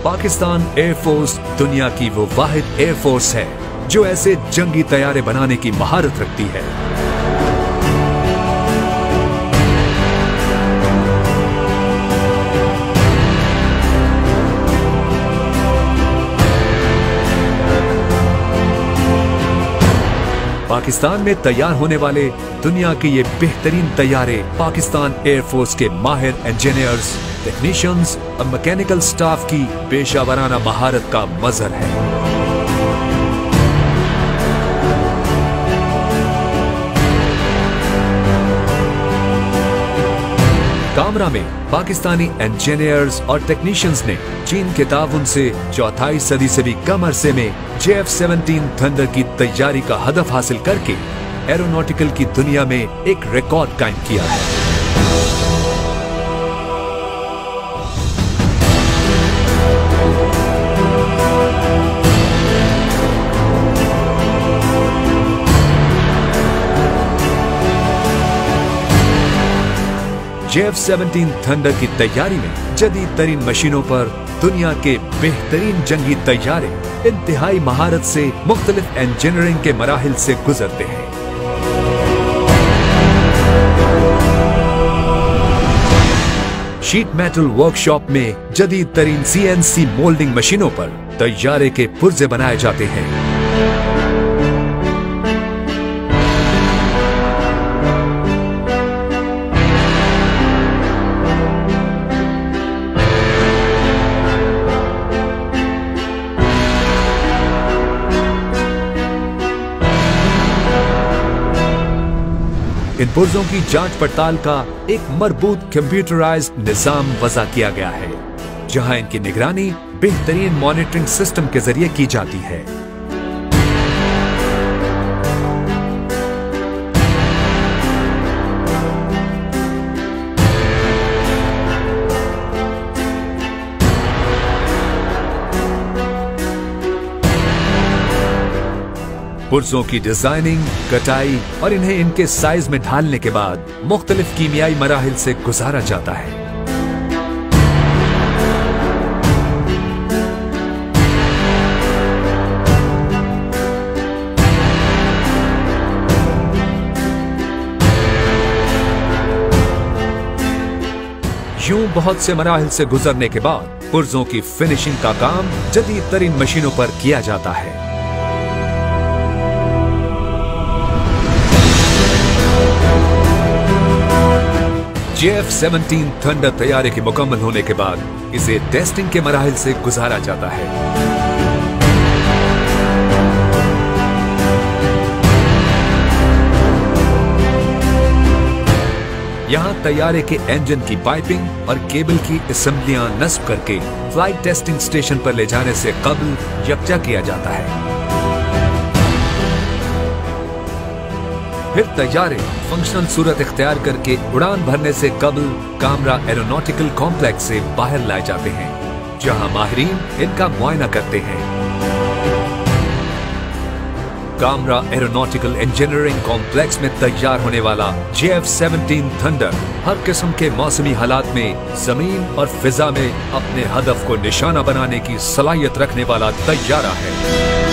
Pakistan air force दुनिया की वो वाहिद एयरफोर्स है जो ऐसे जंगी तैयारे बनाने की महारत रखती है। पाकिस्तान में तैयार होने वाले दुनिया के ये बेहतरीन तैयारे पाकिस्तान एयरफोर्स के माहिर इंजीनियर्स, टेक्नीशियंस और मैकेनिकल स्टाफ की पेशावराना महारत का मजहर है। कामरा में पाकिस्तानी इंजीनियर्स और टेक्नीशियंस ने चीन के ताउन से चौथाई सदी से भी कम अरसे में JF-17 थंडर की तैयारी का हदफ हासिल करके एरोनॉटिकल की दुनिया में एक रिकॉर्ड कायम किया है। JF-17 थंडर की तैयारी में जदीद तरीन मशीनों पर दुनिया के बेहतरीन जंगी तैयारे इंतहाई महारत से मुख्तलिफ इंजीनियरिंग के मराहिल से गुजरते हैं। शीट मेटल वर्कशॉप में जदीद तरीन CNC मोल्डिंग मशीनों पर तैयारे के पुर्जे बनाए जाते हैं। इन पुर्जों की जांच पड़ताल का एक मरबूत कंप्यूटराइज्ड निजाम वज़ा किया गया है, जहां इनकी निगरानी बेहतरीन मॉनिटरिंग सिस्टम के जरिए की जाती है। पुर्जों की डिजाइनिंग, कटाई और इन्हें इनके साइज में ढालने के बाद मुख्तलिफ कीमियाई मराहिल से गुजारा जाता है। यूं बहुत से मराहिल से गुजरने के बाद पुर्जों की फिनिशिंग का काम जदीद तरीन मशीनों पर किया जाता है। JF-17 थंडर तैयारे के मुकम्मल होने के बाद इसे टेस्टिंग के मराहिल से गुजारा जाता है। यहां तैयारे के इंजन की पाइपिंग और केबल की असेंबलियां नस्ब करके फ्लाइट टेस्टिंग स्टेशन पर ले जाने से कबल यकजा किया जाता है। फिर तैयारे फंक्शनल सूरत इख्तियार करके उड़ान भरने से कबल कामरा एरोनॉटिकल कॉम्प्लेक्स से बाहर लाए जाते हैं, जहां माहिरीन इनका मुआयना करते हैं। कामरा एरोनॉटिकल इंजीनियरिंग कॉम्प्लेक्स में तैयार होने वाला JF-17 थंडर हर किस्म के मौसमी हालात में जमीन और फिजा में अपने हदफ को निशाना बनाने की सलाहियत रखने वाला तैयारा है।